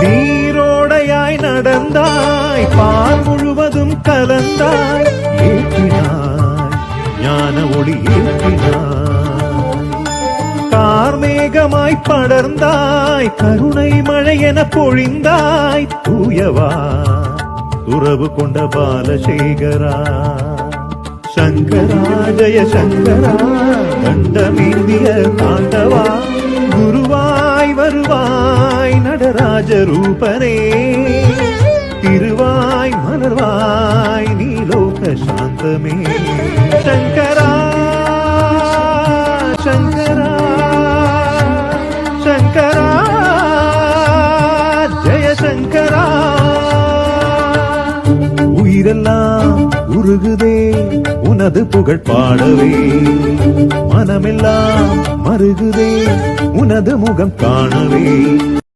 நீரோடையாய் நடந்தாய், பால் முழுவதும் கலந்தாய், ஏற்றினாய் ஞான ஒளி ஏற்றினாய். கார்மேகமாய் படர்ந்தாய், கருணை மழை என பொழிந்தாய், தூயவா துறவு கொண்ட பாலசேகரா. சங்கரா ஜெய சங்கரா, கண்டமேந்திய தாண்டவா, குருவாய் வருவாய் நடராஜ ரூபனே, திருவாய் மலர்வாய் நீலோக சாந்தமே. சங்கரா சங்கரா சங்கரா ஜெய சங்கரா. உயிரெல்லாம் உருகுதே உனது புகழ் பாடவே, மனமெல்லாம் மருகுதே உனது முகம் காணவே.